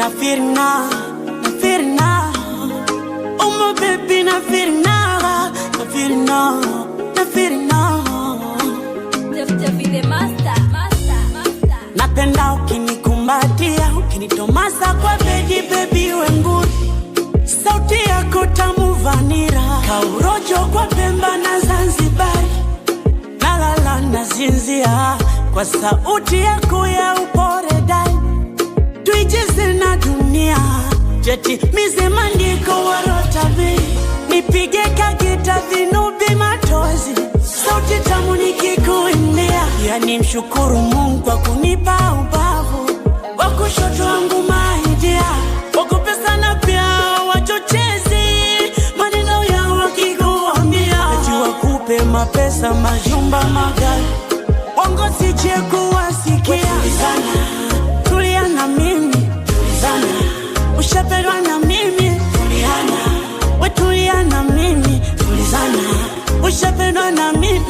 Nafirna, oh my baby, nafirna. Napenda ukinikumbatia, ukinitomasa kwa bedi, baby wenguri. Sauti yako tamu vanira, kaurojo kwa Pemba na Zanzibar. Nalala nazinzia kwa sauti yako ya upore dai. Tuicheze na dunia, jeti mizima ndiko warotabi. Nipige kagita vinubi matozi, sauti tamu nikikuimbia. Yani mshukuru Mungu kwa kunipa ubavu, wakushoto wangu maidia. Wakupe sana pia wachochezi, maneno yao wakikuambia. Eti wakupe mapesa, majumba, magari, wango siche kuwasikia. Tulia na mimi, tulizana. Ushapendwa na mimi, tuliana. Wetulia na mimi, tulizana. Ushapendwa na mimi.